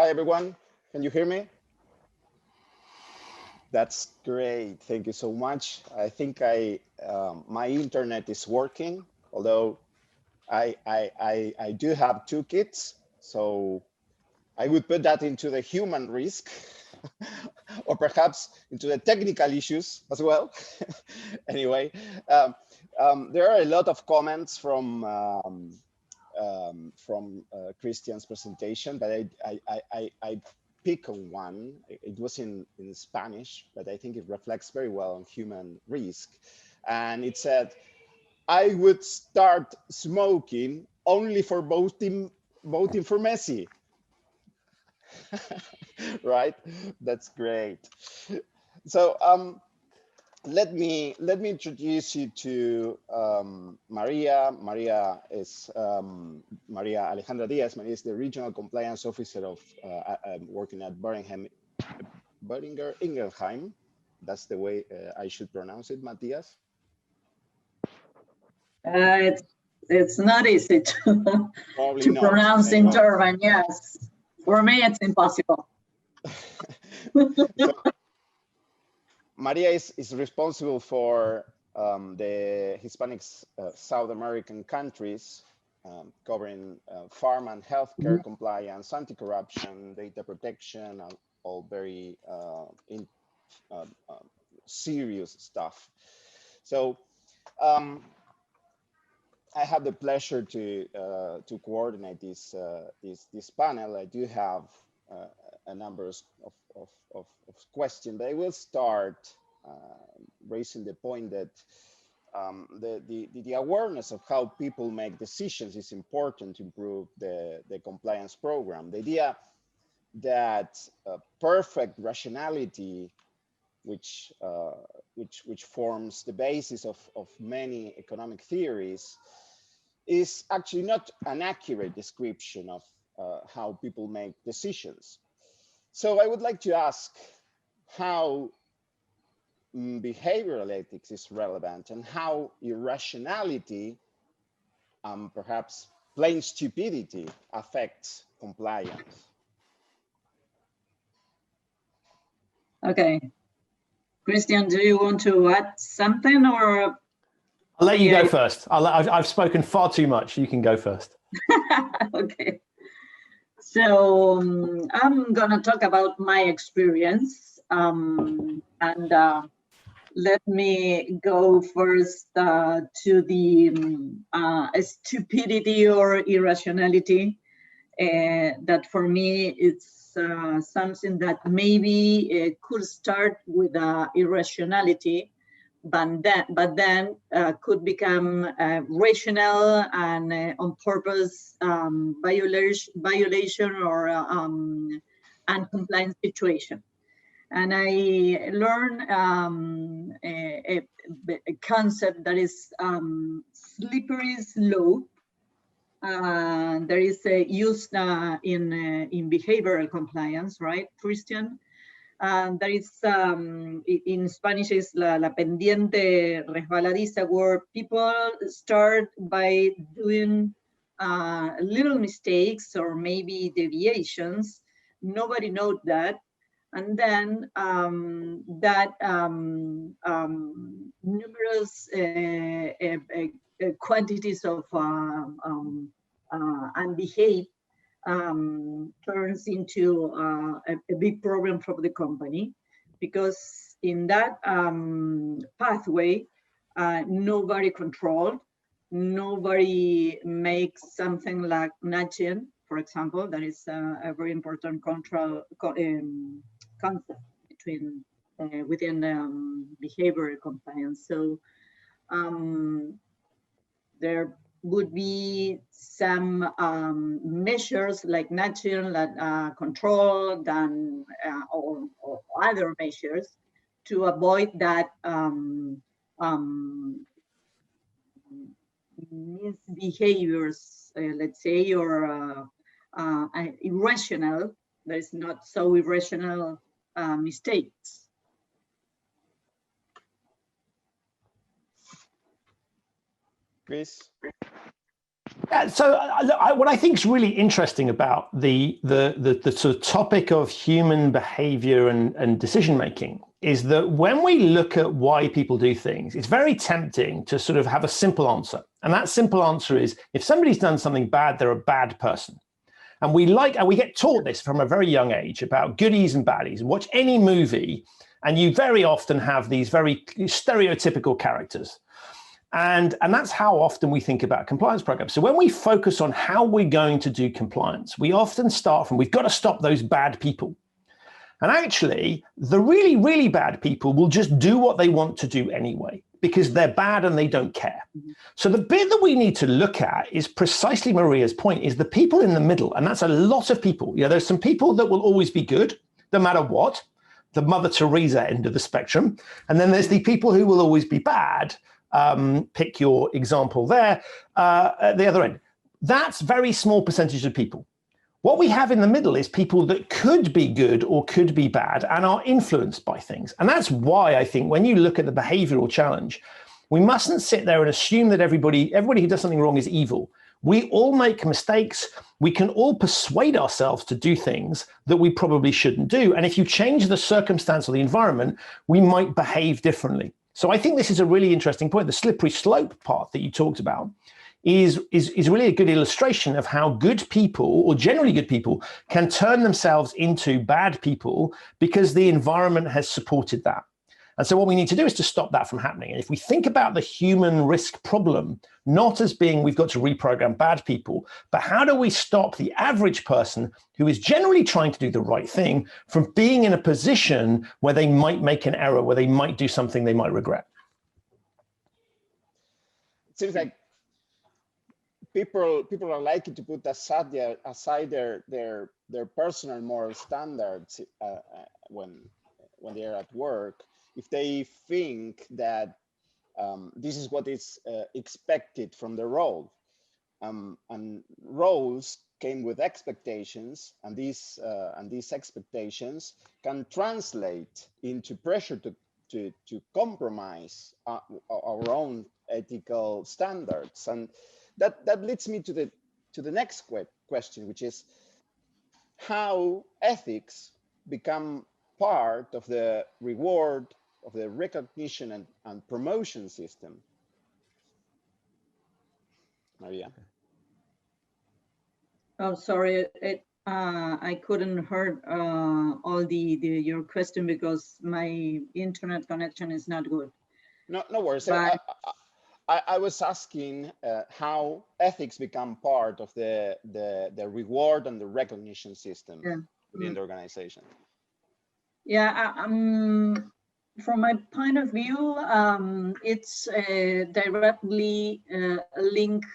Hi, everyone. Can you hear me? That's great. Thank you so much. I think my internet is working, although I do have two kids, so I would put that into the human risk or perhaps into the technical issues as well. Anyway, there are a lot of comments from Christian's presentation, but I pick on one. It was in Spanish, but I think it reflects very well on human risk. And it said, I would start smoking only for voting for Messi. Right? That's great. So let me introduce you to Maria. Maria is Maria Alejandra Diaz. Maria is the regional compliance officer of working at Boehringer Ingelheim. That's the way I should pronounce it, Matthias. It's not easy to pronounce in German. Yes, for me it's impossible. So, Maria is responsible for the Hispanic South American countries, covering farm and healthcare compliance, anti-corruption, data protection, all very serious stuff. So I have the pleasure to coordinate this panel. I do have a number of questions, but I will start raising the point that the awareness of how people make decisions is important to improve the compliance program. The idea that perfect rationality, which forms the basis of many economic theories, is actually not an accurate description of how people make decisions. So I would like to ask how behavioral ethics is relevant and how irrationality, perhaps plain stupidity, affects compliance. Okay. Christian, do you want to add something, or? I'll let you go first. I've spoken far too much. You can go first. Okay. So I'm going to talk about my experience. And let me go first to the stupidity or irrationality. That for me, it's something that maybe could start with irrationality, but then could become rational and on purpose violation or uncompliance situation. And I learned a concept that is slippery slope. There is used in behavioral compliance, right, Christian? There is, in Spanish, is la pendiente resbaladiza, where people start by doing little mistakes or maybe deviations. Nobody knows that. And then numerous quantities of unbehaved turns into a big problem for the company, because in that pathway, nobody controlled, nobody makes something like nudging, for example. That is a very important control concept within behavioral compliance. So there would be some measures like nudging, like control, or other measures to avoid that misbehaviors, let's say, or irrational, that is not so irrational mistakes. Chris? Yeah, so what I think is really interesting about the sort of topic of human behavior and decision making is that when we look at why people do things, it's very tempting to sort of have a simple answer. And that simple answer is, if somebody's done something bad, they're a bad person. And we get taught this from a very young age about goodies and baddies. Watch any movie, and you very often have these very stereotypical characters. And that's how often we think about compliance programs. So when we focus on how we're going to do compliance, we often start from, we've got to stop those bad people. And actually, the really, really bad people will just do what they want to do anyway, because they're bad and they don't care. So the bit that we need to look at is precisely Maria's point, is the people in the middle. And that's a lot of people. You know, there's some people that will always be good, no matter what, the Mother Teresa end of the spectrum. And then there's the people who will always be bad. Pick your example there, at the other end. That's very small percentage of people. What we have in the middle is people that could be good or could be bad and are influenced by things. And that's why I think when you look at the behavioral challenge, we mustn't sit there and assume that everybody who does something wrong is evil. We all make mistakes. We can all persuade ourselves to do things that we probably shouldn't do. And if you change the circumstance or the environment, we might behave differently. So I think this is a really interesting point. The slippery slope part that you talked about is really a good illustration of how good people, or generally good people, can turn themselves into bad people because the environment has supported that. And so what we need to do is to stop that from happening. And if we think about the human risk problem, not as being we've got to reprogram bad people, but how do we stop the average person who is generally trying to do the right thing from being in a position where they might make an error, where they might do something they might regret? It seems like people are likely to put aside their personal moral standards when they're at work, if they think that this is what is expected from the role. And roles came with expectations, and these expectations can translate into pressure to compromise our own ethical standards. And that leads me to the next question, which is how ethics become part of the reward, of the recognition and promotion system. Maria. Oh, sorry, I couldn't hear all your question because my internet connection is not good. No worries. But I was asking how ethics become part of the reward and the recognition system within the organization. Yeah, from my point of view, it's directly linked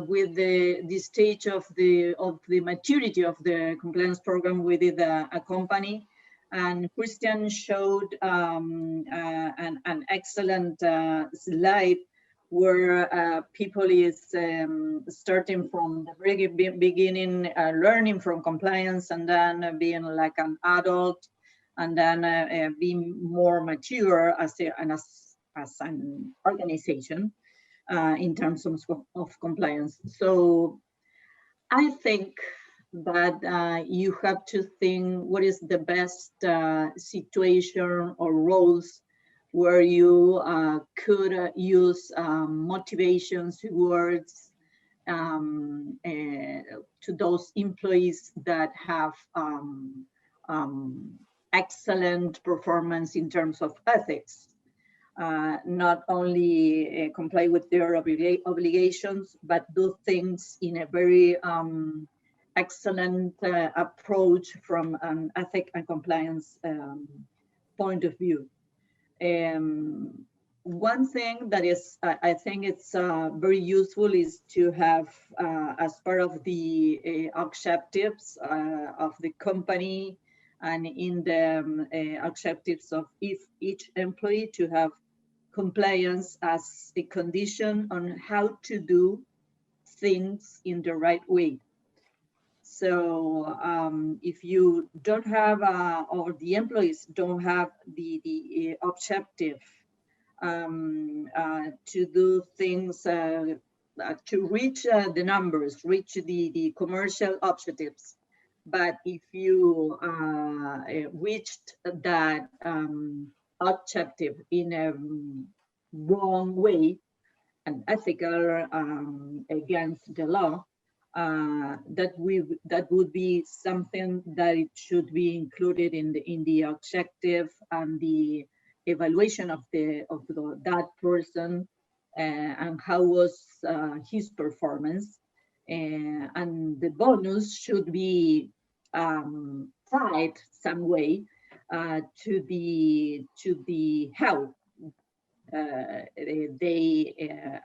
with the stage of the maturity of the compliance program within a company. And Christian showed an excellent slide where people is starting from the very beginning, learning from compliance, and then being like an adult, and then being more mature as an organization in terms of compliance. So I think that you have to think what is the best situation or roles where you could use motivations, words to those employees that have excellent performance in terms of ethics, not only comply with their obligations, but do things in a very excellent approach from an ethic and compliance point of view. One thing that is, I think it's very useful is to have, as part of the objectives of the company and in the objectives of each employee, to have compliance as a condition on how to do things in the right way. So if you don't have, or the employees don't have the objective to do things to reach the numbers, reach the commercial objectives. But if you reached that objective in a wrong way, unethical, against the law, that would be something that it should be included in the objective and the evaluation of that person, and how was his performance, and the bonus should be tied some way to the how they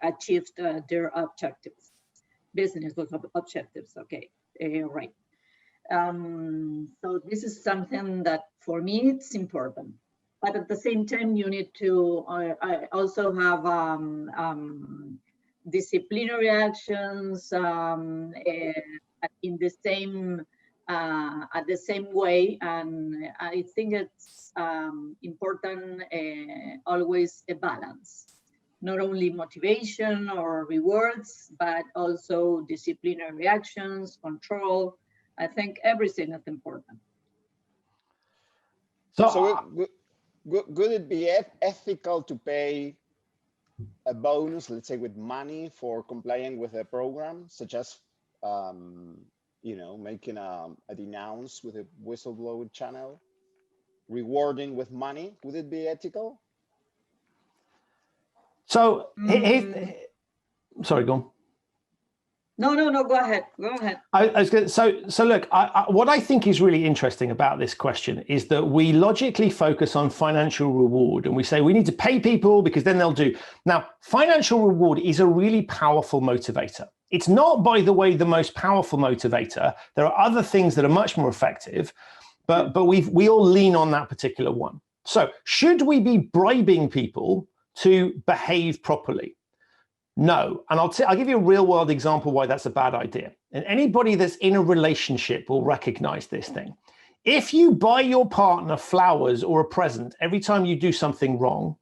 achieved their objectives, business objectives. Okay, right. So this is something that for me it's important, but at the same time you need to also have disciplinary actions in the same at the same way, and I think it's important always a balance, not only motivation or rewards, but also disciplinary actions, control. I think everything is important. So would it be ethical to pay a bonus, let's say with money, for complying with a program, such as you know, making a denounce with a whistleblowing channel, rewarding with money? Would it be ethical? So, sorry, go on. No, go ahead. I was going to, so look, what I think is really interesting about this question is that we logically focus on financial reward, and we say we need to pay people because then they'll do. Now, financial reward is a really powerful motivator. It's not, by the way, the most powerful motivator. There are other things that are much more effective, but we all lean on that particular one. So should we be bribing people to behave properly? No. And I'll give you a real world example why that's a bad idea. And anybody that's in a relationship will recognize this thing. If you buy your partner flowers or a present every time you do something wrong,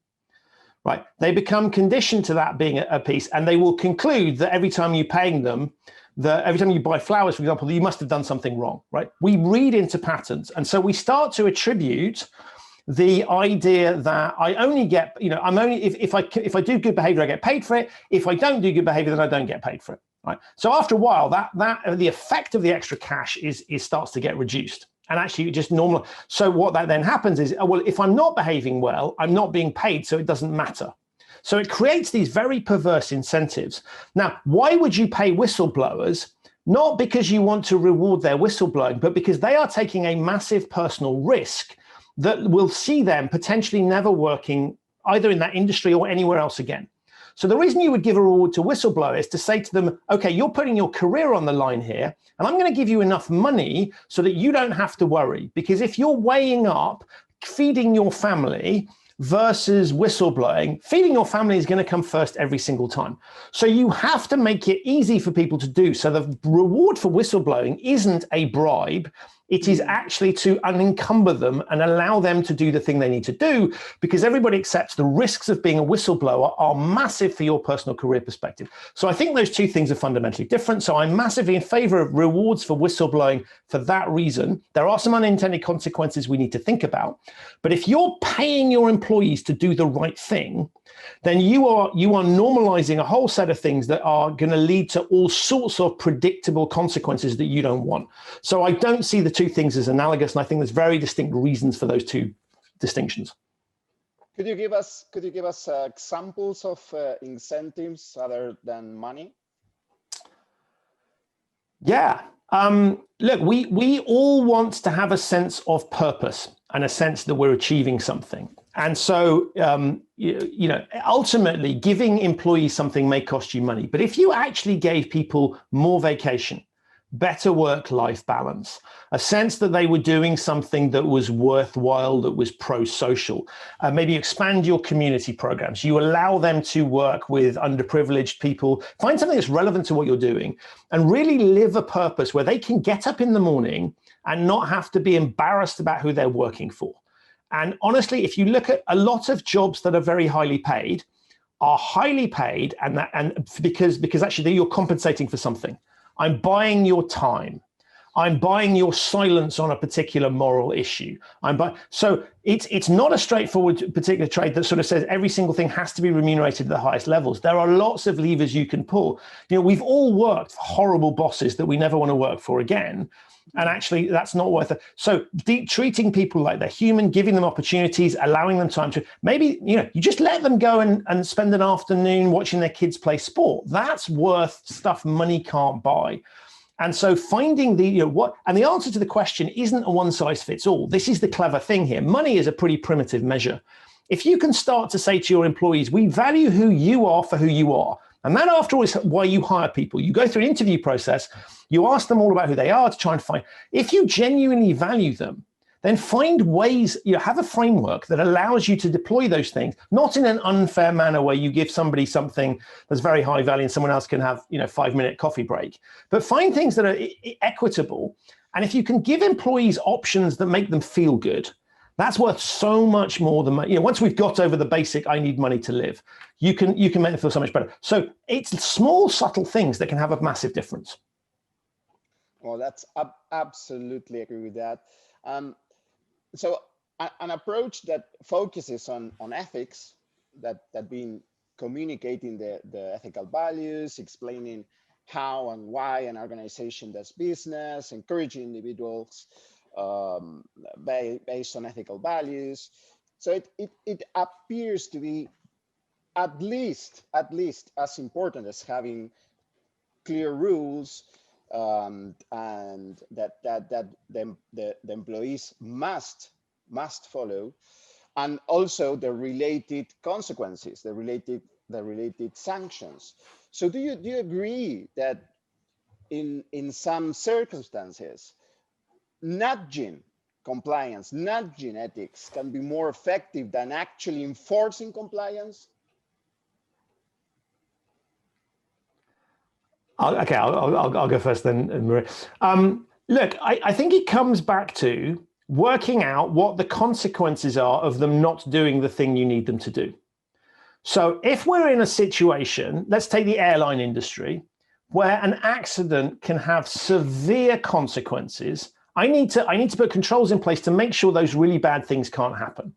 right, they become conditioned to that being a piece, and they will conclude that every time you're paying them, that every time you buy flowers, for example, you must have done something wrong, right? We read into patterns. And so we start to attribute the idea that I only get, you know, I'm only, if I do good behavior, I get paid for it. If I don't do good behavior, then I don't get paid for it, right? So after a while, that the effect of the extra cash is starts to get reduced. And actually just normal. So what that then happens is, well, if I'm not behaving well, I'm not being paid, so it doesn't matter. So it creates these very perverse incentives. Now, why would you pay whistleblowers? Not because you want to reward their whistleblowing, but because they are taking a massive personal risk that will see them potentially never working either in that industry or anywhere else again. So the reason you would give a reward to whistleblowers is to say to them, okay, you're putting your career on the line here, and I'm going to give you enough money so that you don't have to worry. Because if you're weighing up feeding your family versus whistleblowing, feeding your family is going to come first every single time. So you have to make it easy for people to do. So the reward for whistleblowing isn't a bribe. It is actually to unencumber them and allow them to do the thing they need to do, because everybody accepts the risks of being a whistleblower are massive for your personal career perspective. So I think those two things are fundamentally different. So I'm massively in favor of rewards for whistleblowing for that reason. There are some unintended consequences we need to think about. But if you're paying your employees to do the right thing, then you are normalizing a whole set of things that are going to lead to all sorts of predictable consequences that you don't want. So I don't see the two things as analogous, and I think there's very distinct reasons for those two distinctions. Could you give us examples of incentives other than money? Yeah. Look, we all want to have a sense of purpose and a sense that we're achieving something. And so, you know, ultimately giving employees something may cost you money. But if you actually gave people more vacation, better work-life balance, a sense that they were doing something that was worthwhile, that was pro-social, maybe expand your community programs, you allow them to work with underprivileged people, find something that's relevant to what you're doing, and really live a purpose where they can get up in the morning and not have to be embarrassed about who they're working for. And honestly, if you look at a lot of jobs that are very highly paid, are highly paid, and because actually you're compensating for something. I'm buying your time. I'm buying your silence on a particular moral issue. So it's not a straightforward particular trade that sort of says every single thing has to be remunerated at the highest levels. There are lots of levers you can pull. You know, we've all worked for horrible bosses that we never want to work for again. And actually, that's not worth it. So treating people like they're human, giving them opportunities, allowing them time to maybe, you know, you just let them go and spend an afternoon watching their kids play sport. That's worth stuff money can't buy. And so finding the, you know, what, and the answer to the question isn't a one size fits all. This is the clever thing here. Money is a pretty primitive measure. If you can start to say to your employees, we value who you are for who you are. And that, after all, is why you hire people. You go through an interview process, you ask them all about who they are to try and find, if you genuinely value them, then find ways, you know, have a framework that allows you to deploy those things, not in an unfair manner where you give somebody something that's very high value and someone else can have, you know, 5-minute coffee break, but find things that are equitable. And if you can give employees options that make them feel good, that's worth so much more than, you know, once we've got over the basic, I need money to live, you can make them feel so much better. So it's small, subtle things that can have a massive difference. Well, that's absolutely agree with that. So an approach that focuses on ethics, that being communicating the ethical values, explaining how and why an organization does business, encouraging individuals based on ethical values. So it appears to be at least as important as having clear rules, and that the employees must follow, and also the related consequences, the related sanctions. So do you agree that in some circumstances, nudging compliance, nudging ethics can be more effective than actually enforcing compliance? Okay, I'll go first then, Maria. Look, I think it comes back to working out what the consequences are of them not doing the thing you need them to do. So if we're in a situation, let's take the airline industry, where an accident can have severe consequences, I need to put controls in place to make sure those really bad things can't happen.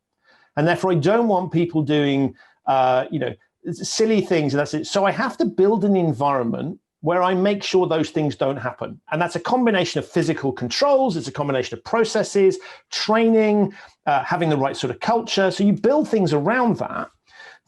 And therefore, I don't want people doing, you know, silly things. And that's it. So I have to build an environment where I make sure those things don't happen. And that's a combination of physical controls, it's a combination of processes, training, having the right sort of culture. So you build things around that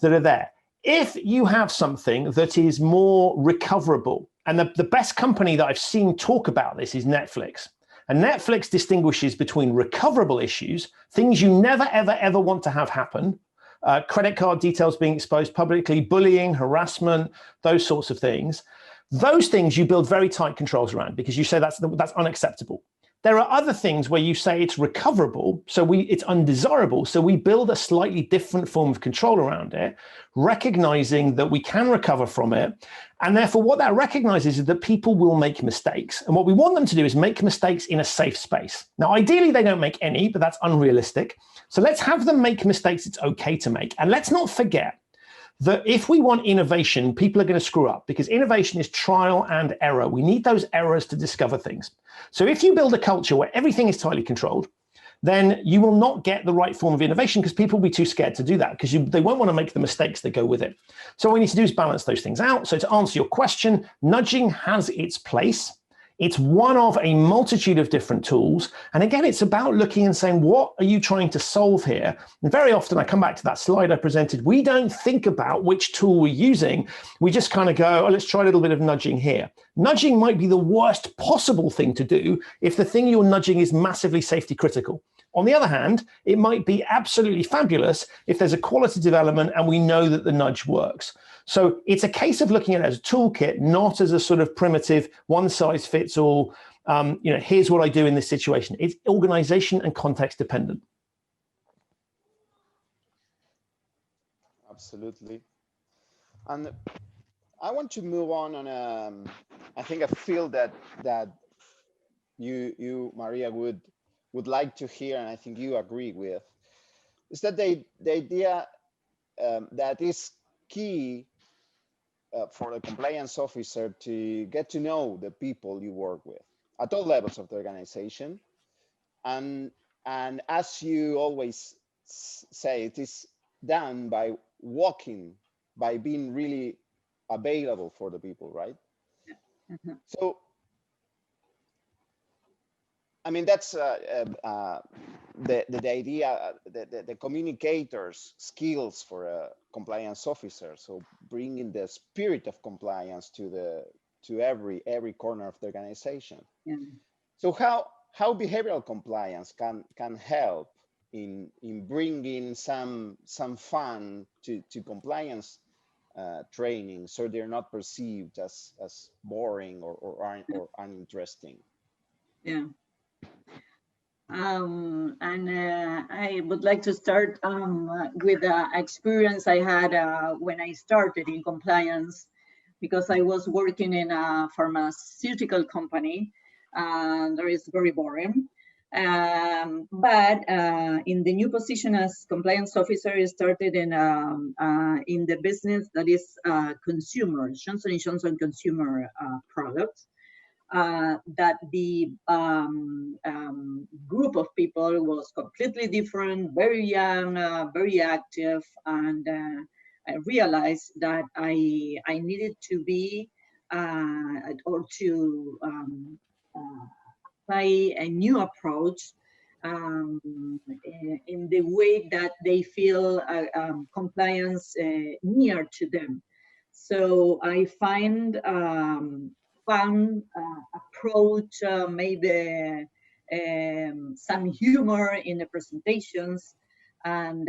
are there. If you have something that is more recoverable, and the best company that I've seen talk about this is Netflix. And Netflix distinguishes between recoverable issues, things you never, ever, ever want to have happen, credit card details being exposed publicly, bullying, harassment, those sorts of things. Those things you build very tight controls around because you say that's unacceptable. There are other things where you say it's recoverable, so it's undesirable, so we build a slightly different form of control around it, recognizing that we can recover from it. And therefore, what that recognizes is that people will make mistakes. And what we want them to do is make mistakes in a safe space. Now, ideally, they don't make any, but that's unrealistic. So let's have them make mistakes it's okay to make. And let's not forget that if we want innovation, people are going to screw up because innovation is trial and error. We need those errors to discover things. So if you build a culture where everything is tightly controlled, then you will not get the right form of innovation because people will be too scared to do that because they won't want to make the mistakes that go with it. So what we need to do is balance those things out. So to answer your question, nudging has its place. It's one of a multitude of different tools. And again, it's about looking and saying, what are you trying to solve here? And very often I come back to that slide I presented. We don't think about which tool we're using. We just kind of go, oh, let's try a little bit of nudging here. Nudging might be the worst possible thing to do if the thing you're nudging is massively safety critical. On the other hand, it might be absolutely fabulous if there's a qualitative element and we know that the nudge works. So it's a case of looking at it as a toolkit, not as a sort of primitive one size fits all, you know, here's what I do in this situation. It's organization and context dependent. Absolutely. And I want to move on I think a field that you Maria would like to hear, and I think you agree with, is that the idea that is key for a compliance officer to get to know the people you work with at all levels of the organization. And as you always say, it is done by walking, by being really available for the people, right? Mm-hmm. So, I mean, that's the idea, the communicator's skills for a compliance officer. So bringing the spirit of compliance to every corner of the organization. Yeah. So how behavioral compliance can help in bringing some fun to compliance training, so they're not perceived as boring or uninteresting. Yeah. I would like to start with an experience I had when I started in compliance, because I was working in a pharmaceutical company, and that is very boring. But in the new position as compliance officer, I started in the business that is consumer, Johnson & Johnson consumer products. That the group of people was completely different, very young, very active, and I realized that I needed to be or to apply a new approach in the way that they feel compliance near to them. So I find fun approach, maybe some humor in the presentations, and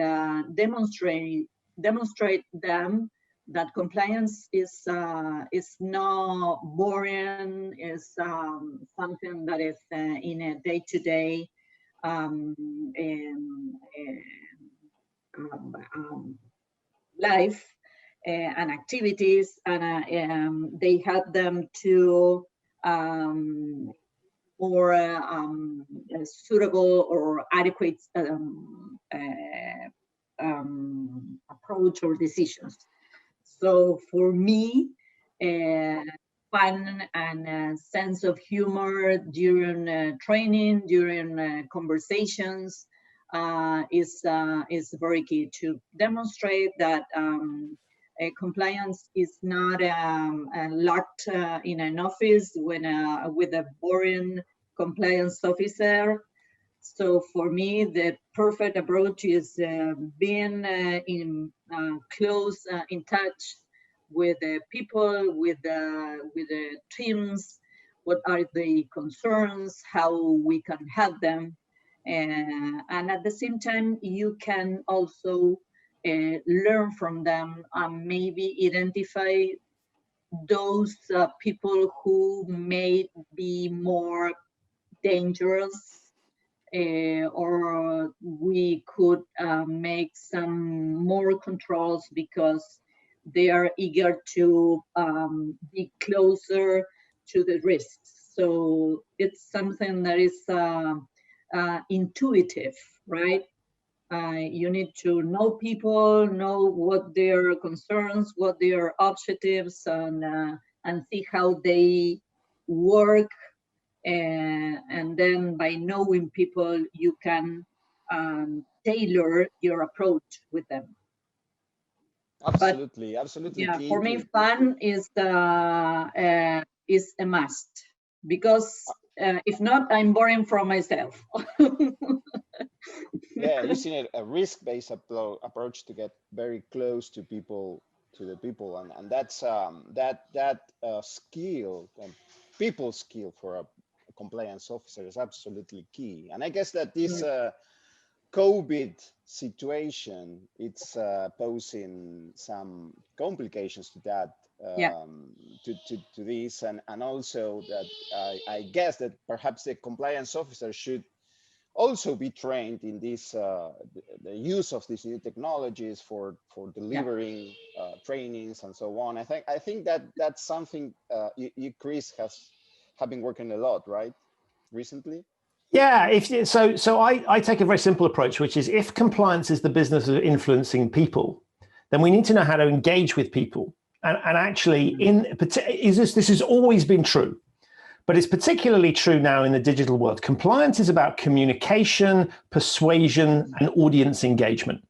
demonstrate them that compliance is not boring, is something that is in a day-to-day life and activities, and they help them to more suitable or adequate approach or decisions. So for me, fun and sense of humor during training, during conversations is very key to demonstrate that compliance is not locked in an office with a boring compliance officer. So for me, the perfect approach is being in close in touch with the people, with the teams. What are the concerns? How we can help them, and at the same time, you can also learn from them and maybe identify those people who may be more dangerous, or we could make some more controls because they are eager to be closer to the risks. So it's something that is intuitive, right? You need to know people, know what their concerns, what their objectives, and see how they work. And then by knowing people, you can tailor your approach with them. Absolutely, but, absolutely. Yeah, Key for me, to, fun is a must, because if not, I'm boring from myself. yeah, using a risk-based approach to get very close to people, and that's that skill, people skill for a compliance officer is absolutely key. And I guess that this COVID situation, it's posing some complications to that, Yeah. to this, and also that I guess that perhaps the compliance officer should also be trained in this the use of these new technologies for delivering trainings and so on. I think that that's something you Chris have been working a lot, right, recently? Yeah, so I take a very simple approach, which is if compliance is the business of influencing people, then we need to know how to engage with people. And actually, this has always been true, but it's particularly true now in the digital world. Compliance is about communication, persuasion, and audience engagement.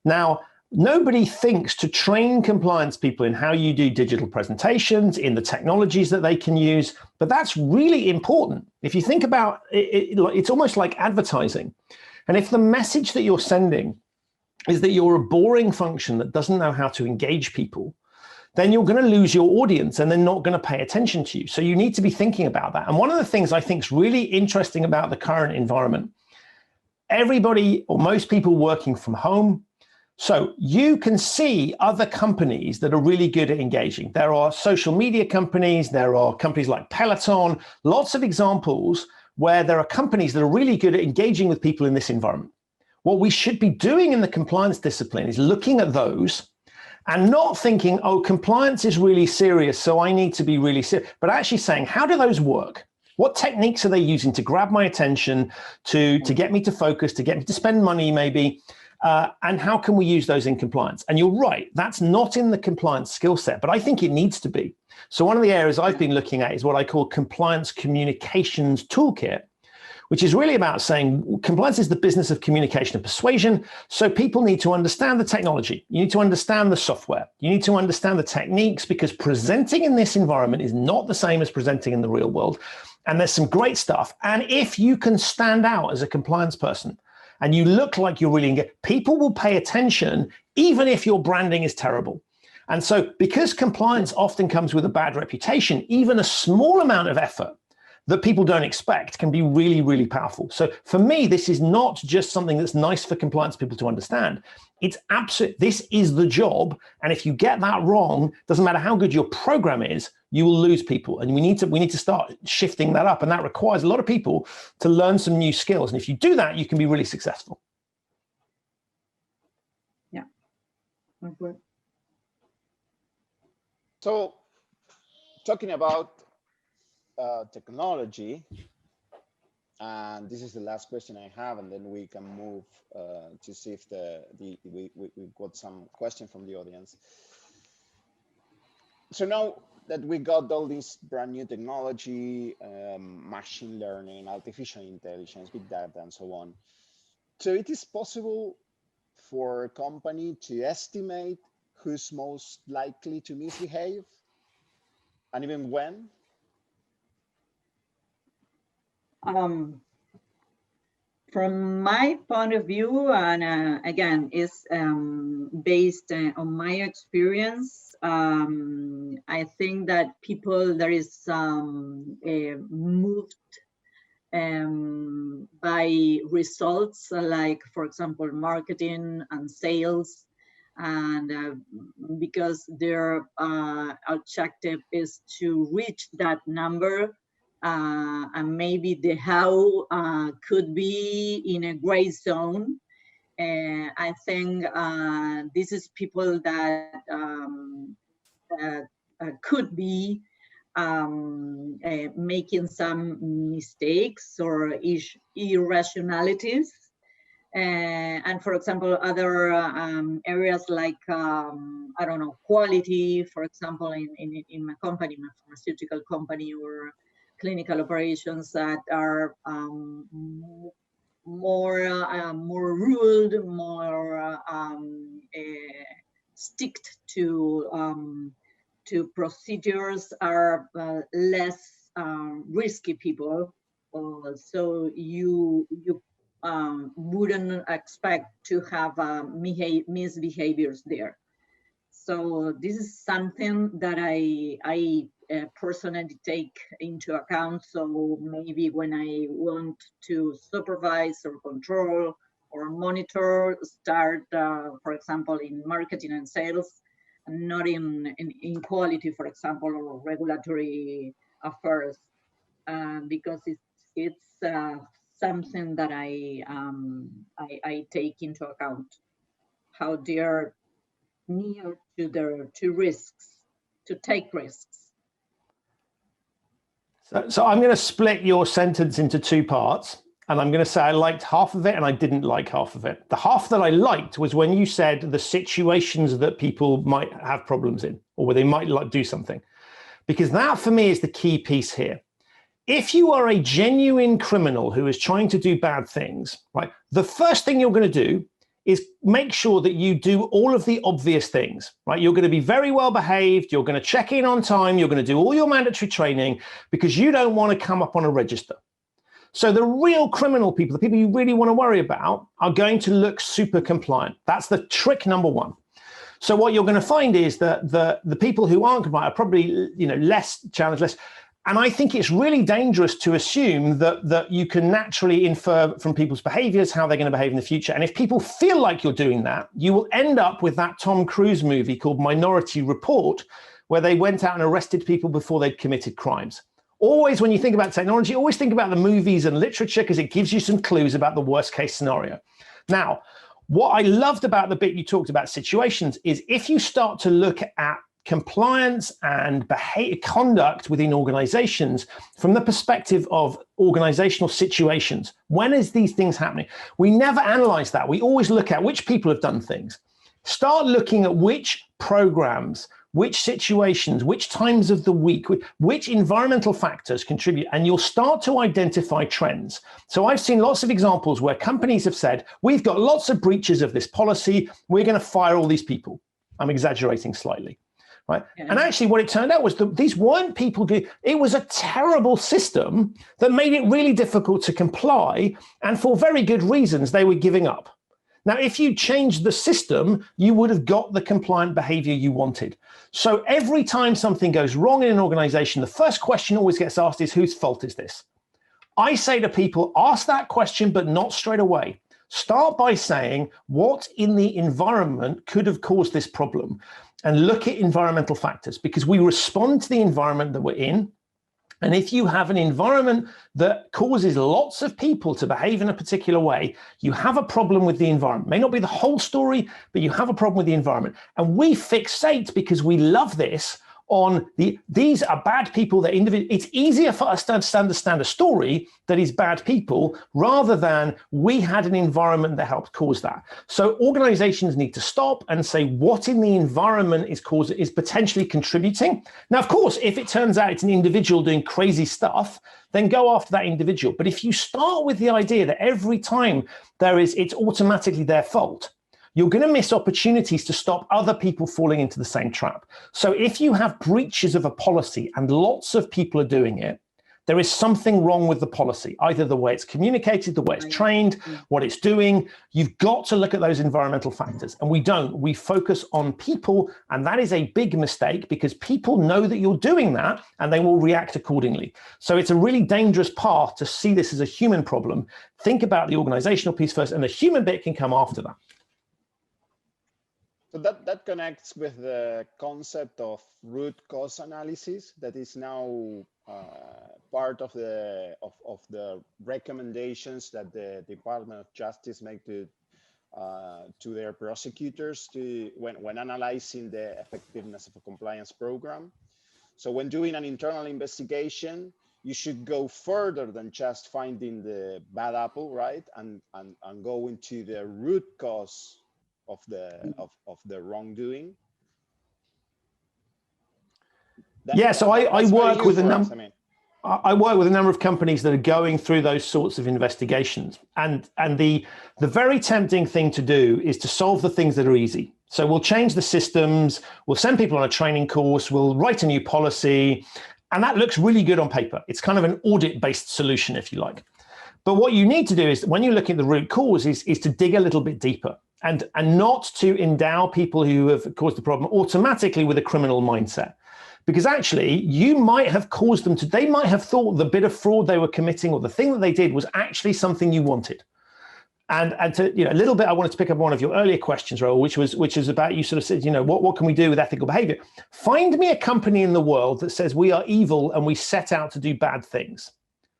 Now, nobody thinks to train compliance people in how you do digital presentations, in the technologies that they can use, but that's really important. If you think about it, it's almost like advertising. And if the message that you're sending is that you're a boring function that doesn't know how to engage people, then you're going to lose your audience and they're not going to pay attention to you. So you need to be thinking about that. And one of the things I think is really interesting about the current environment, everybody or most people working from home. So you can see other companies that are really good at engaging. There are social media companies, there are companies like Peloton, lots of examples where there are companies that are really good at engaging with people in this environment. What we should be doing in the compliance discipline is looking at those and not thinking, oh, compliance is really serious, so I need to be really serious, but actually saying, how do those work? What techniques are they using to grab my attention, to get me to focus, to get me to spend money maybe, and how can we use those in compliance? And you're right, that's not in the compliance skill set, but I think it needs to be. So one of the areas I've been looking at is what I call compliance communications toolkit, which is really about saying compliance is the business of communication and persuasion. So people need to understand the technology. You need to understand the software. You need to understand the techniques, because presenting in this environment is not the same as presenting in the real world. And there's some great stuff. And if you can stand out as a compliance person and you look like you're really engaged, people will pay attention even if your branding is terrible. And so because compliance often comes with a bad reputation, even a small amount of effort that people don't expect can be really, really powerful. So for me, this is not just something that's nice for compliance people to understand. It's absolute. This is the job. And if you get that wrong, doesn't matter how good your program is, you will lose people. And we need to start shifting that up. And that requires a lot of people to learn some new skills. And if you do that, you can be really successful. Yeah. Okay. So talking about technology, and this is the last question I have, and then we can move to see if we've got some question from the audience. So now that we got all this brand new technology, machine learning, artificial intelligence, big data, and so on, so it is possible for a company to estimate who's most likely to misbehave, and even when? From my point of view, and again, is based on my experience, I think that people that is moved by results, like, for example, marketing and sales, and because their objective is to reach that number. And maybe the how could be in a gray zone. I think this is people that could be making some mistakes or irrationalities. And for example, other areas like, I don't know, quality, for example, in my company, my pharmaceutical company, or clinical operations that are more ruled, more sticked to procedures, are less risky people. So you wouldn't expect to have misbehaviors there. So this is something that I personally take into account. So maybe when I want to supervise or control or monitor, start, for example, in marketing and sales, and not in quality, for example, or regulatory affairs, because it's something that I take into account, how they are near to risks, to take risks. So I'm going to split your sentence into two parts. And I'm going to say I liked half of it and I didn't like half of it. The half that I liked was when you said the situations that people might have problems in, or where they might like do something, because that for me is the key piece here. If you are a genuine criminal who is trying to do bad things, right, the first thing you're going to do is make sure that you do all of the obvious things, right? You're going to be very well behaved. You're going to check in on time. You're going to do all your mandatory training because you don't want to come up on a register. So the real criminal people, the people you really want to worry about, are going to look super compliant. That's the trick number one. So what you're going to find is that the people who aren't compliant are probably, less challenged, less. And I think it's really dangerous to assume that you can naturally infer from people's behaviors how they're going to behave in the future. And if people feel like you're doing that, you will end up with that Tom Cruise movie called Minority Report, where they went out and arrested people before they'd committed crimes. Always, when you think about technology, always think about the movies and literature, because it gives you some clues about the worst case scenario. Now, what I loved about the bit you talked about situations is if you start to look at compliance and conduct within organizations from the perspective of organizational situations. When is these things happening? We never analyze that. We always look at which people have done things. Start looking at which programs, which situations, which times of the week, which environmental factors contribute, and you'll start to identify trends. So I've seen lots of examples where companies have said, we've got lots of breaches of this policy, we're going to fire all these people. I'm exaggerating slightly. Right. Yeah. And actually what it turned out was that these weren't people it was a terrible system that made it really difficult to comply. And for very good reasons, they were giving up. Now, if you changed the system, you would have got the compliant behavior you wanted. So every time something goes wrong in an organization, the first question always gets asked is, whose fault is this? I say to people, ask that question, but not straight away. Start by saying, what in the environment could have caused this problem? And look at environmental factors, because we respond to the environment that we're in. And if you have an environment that causes lots of people to behave in a particular way, you have a problem with the environment. It may not be the whole story, but you have a problem with the environment. And we fixate, because we love this, on these are bad people, they're individual. It's easier for us to understand a story that is bad people rather than we had an environment that helped cause that. So organizations need to stop and say what in the environment is potentially contributing. Now, of course, if it turns out it's an individual doing crazy stuff, then go after that individual. But if you start with the idea that every time it's automatically their fault, you're going to miss opportunities to stop other people falling into the same trap. So if you have breaches of a policy and lots of people are doing it, there is something wrong with the policy, either the way it's communicated, the way it's trained, what it's doing. You've got to look at those environmental factors. And we don't. We focus on people. And that is a big mistake, because people know that you're doing that and they will react accordingly. So it's a really dangerous path to see this as a human problem. Think about the organizational piece first, and the human bit can come after that. So that connects with the concept of root cause analysis that is now part of the recommendations that the Department of Justice make to their prosecutors when analyzing the effectiveness of a compliance program. So when doing an internal investigation, you should go further than just finding the bad apple, right? And go into the root cause of the wrongdoing. So I work with a number. I work with a number of companies that are going through those sorts of investigations, and the very tempting thing to do is to solve the things that are easy. So we'll change the systems, we'll send people on a training course, we'll write a new policy, and that looks really good on paper. It's kind of an audit-based solution, if you like. But what you need to do is, when you look at the root cause, is to dig a little bit deeper. And not to endow people who have caused the problem automatically with a criminal mindset. Because actually, you might have caused them they might have thought the bit of fraud they were committing or the thing that they did was actually something you wanted. And to, a little bit, I wanted to pick up one of your earlier questions, Raúl, which is about, you sort of said, what can we do with ethical behavior? Find me a company in the world that says we are evil and we set out to do bad things.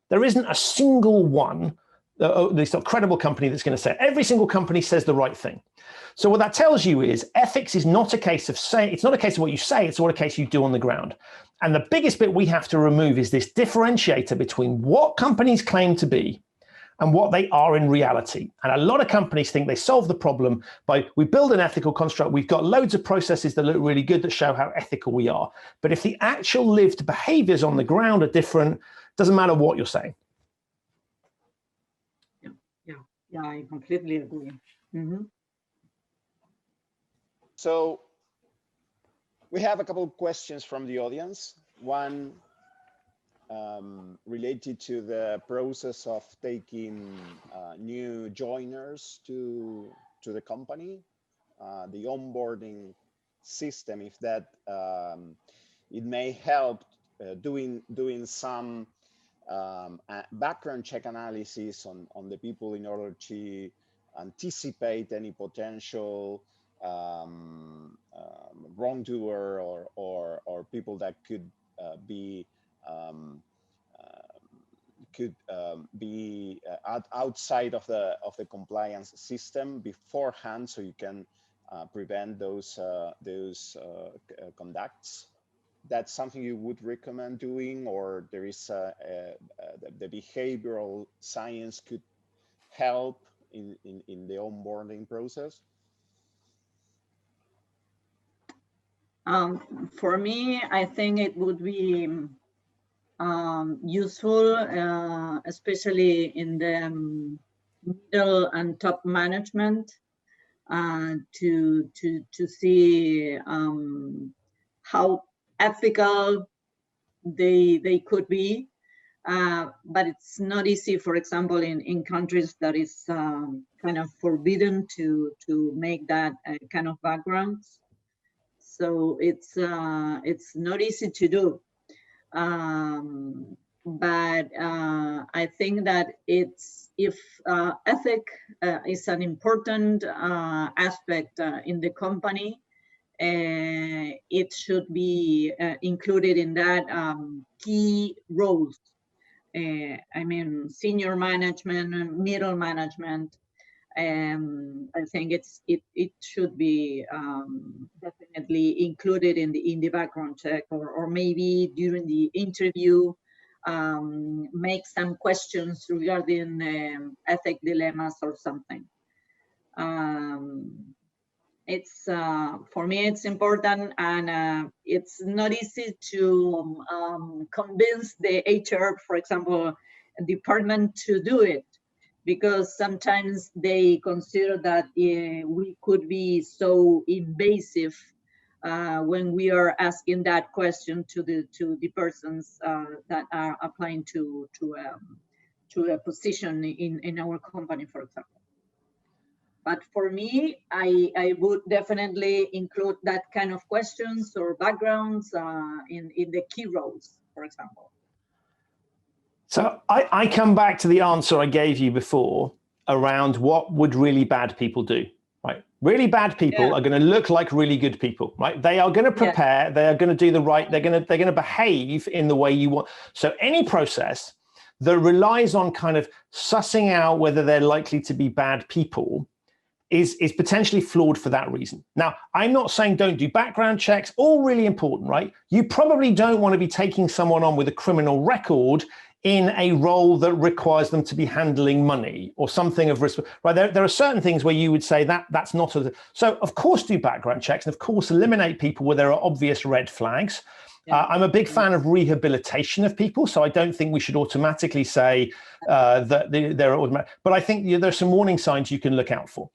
There isn't a single one. There's a credible company that's going to say it. Every single company says the right thing. So what that tells you is ethics is not a case of it's not a case of what you say, it's what a case you do on the ground. And the biggest bit we have to remove is this differentiator between what companies claim to be and what they are in reality. And a lot of companies think they solve the problem by, we build an ethical construct, we've got loads of processes that look really good that show how ethical we are. But if the actual lived behaviors on the ground are different, doesn't matter what you're saying. Yeah, I completely agree. Mm-hmm. So we have a couple of questions from the audience. One related to the process of taking new joiners to the company, the onboarding system, if that it may help doing some background check analysis on the people in order to anticipate any potential wrongdoer or people that could be outside of the compliance system beforehand, so you can prevent those conducts. That's something you would recommend doing, or there is the behavioral science could help in the onboarding process? For me, I think it would be useful, especially in the middle and top management, to see how ethical they could be, but it's not easy. For example, in countries that is kind of forbidden to make that kind of backgrounds. So it's not easy to do. But I think that if ethic is an important aspect in the company, it should be included in that key roles. I mean, senior management, middle management. I think it should be definitely included in the background check, or maybe during the interview, make some questions regarding ethic dilemmas or something. It's for me, it's important, and it's not easy to convince the HR, for example, department to do it, because sometimes they consider that we could be so invasive when we are asking that question to the persons that are applying to a position in our company, for example. But for me, I would definitely include that kind of questions or backgrounds in the key roles, for example. So I come back to the answer I gave you before around what would really bad people do, right? Really bad people are going to look like really good people, right? They are going to prepare, they are going to do the right, they're going to behave in the way you want. So any process that relies on kind of sussing out whether they're likely to be bad people is potentially flawed for that reason. Now, I'm not saying don't do background checks, all really important, right? You probably don't want to be taking someone on with a criminal record in a role that requires them to be handling money or something of risk, right? There are certain things where you would say that's not so of course do background checks, and of course eliminate people where there are obvious red flags. I'm a big fan of rehabilitation of people, so I don't think we should automatically say that they're automatic, but I think there's some warning signs you can look out for.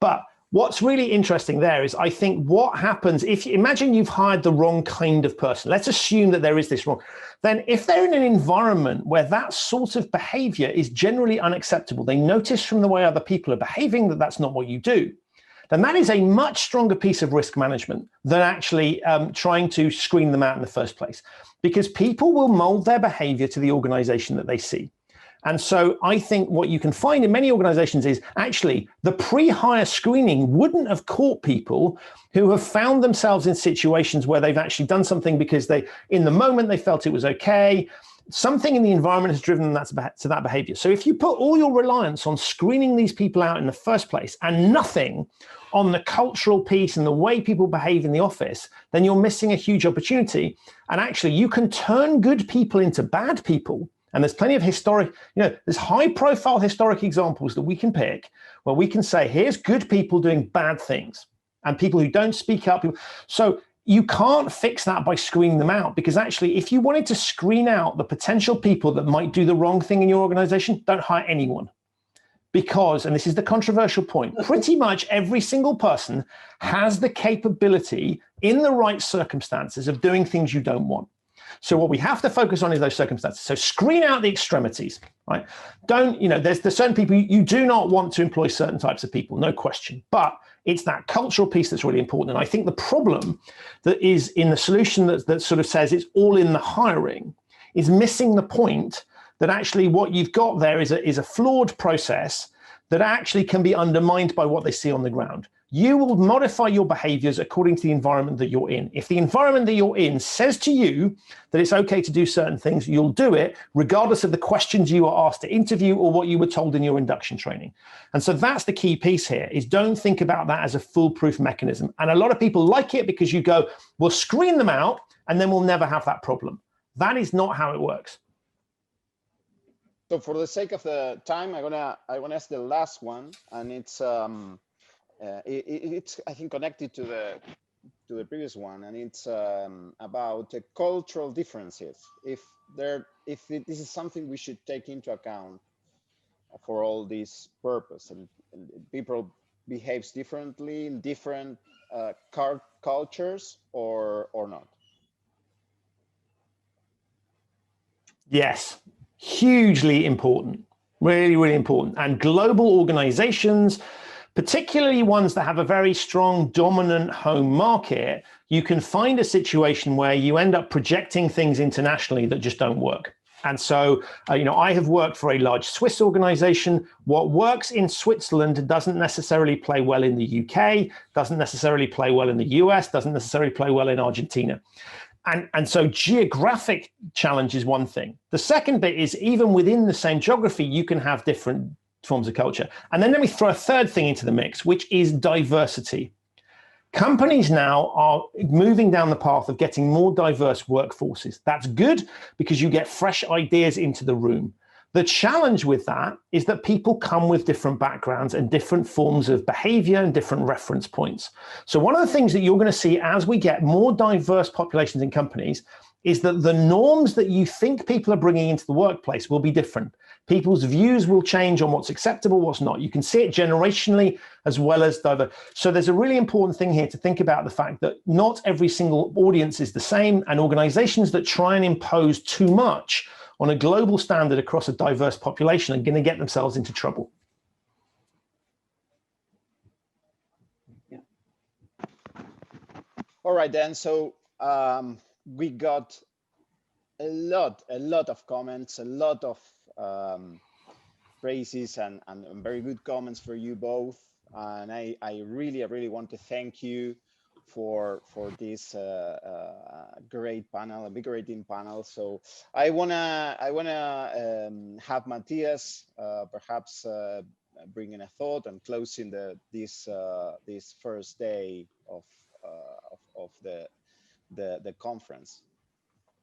But what's really interesting there is, I think, what happens if you imagine you've hired the wrong kind of person. Let's assume that there is this wrong. Then if they're in an environment where that sort of behavior is generally unacceptable, they notice from the way other people are behaving that that's not what you do, then that is a much stronger piece of risk management than actually trying to screen them out in the first place, because people will mold their behavior to the organization that they see. And so I think what you can find in many organizations is actually the pre-hire screening wouldn't have caught people who have found themselves in situations where they've actually done something because in the moment they felt it was okay. Something in the environment has driven them to that behavior. So if you put all your reliance on screening these people out in the first place and nothing on the cultural piece and the way people behave in the office, then you're missing a huge opportunity. And actually you can turn good people into bad people And there's plenty of there's high profile historic examples that we can pick where we can say, here's good people doing bad things and people who don't speak up. So you can't fix that by screening them out, because actually, if you wanted to screen out the potential people that might do the wrong thing in your organization, don't hire anyone. Because, and this is the controversial point, pretty much every single person has the capability in the right circumstances of doing things you don't want. So what we have to focus on is those circumstances. So screen out the extremities, right? Don't, there's certain people, you do not want to employ certain types of people, no question. But it's that cultural piece that's really important. And I think the problem that is in the solution that sort of says it's all in the hiring is missing the point that actually what you've got there is a flawed process that actually can be undermined by what they see on the ground. You will modify your behaviors according to the environment that you're in. If the environment that you're in says to you that it's okay to do certain things, you'll do it regardless of the questions you are asked to interview or what you were told in your induction training. And so that's the key piece here, is don't think about that as a foolproof mechanism. And a lot of people like it because you go, we'll screen them out and then we'll never have that problem. That is not how it works. So for the sake of the time, I wanna ask the last one, and it's it's I think connected to the previous one, and it's about the cultural differences. If this is something we should take into account for all this purpose, and people behaves differently in different cultures or not. Yes. Hugely important, really, really important. And global organizations, particularly ones that have a very strong dominant home market, you can find a situation where you end up projecting things internationally that just don't work. And so, I have worked for a large Swiss organization. What works in Switzerland doesn't necessarily play well in the UK, doesn't necessarily play well in the US, doesn't necessarily play well in Argentina. And so geographic challenge is one thing. The second bit is even within the same geography, you can have different forms of culture. And then let me throw a third thing into the mix, which is diversity. Companies now are moving down the path of getting more diverse workforces. That's good because you get fresh ideas into the room. The challenge with that is that people come with different backgrounds and different forms of behavior and different reference points. So one of the things that you're going to see as we get more diverse populations in companies is that the norms that you think people are bringing into the workplace will be different. People's views will change on what's acceptable, what's not. You can see it generationally as well as diverse. So there's a really important thing here to think about the fact that not every single audience is the same, and organizations that try and impose too much on a global standard across a diverse population are going to get themselves into trouble. Yeah. All right, then. So we got a lot of comments, a lot of praises and very good comments for you both. And I really want to thank you for this great panel, a invigorating panel. So I wanna have Matthias perhaps bringing a thought and closing this first day of the conference.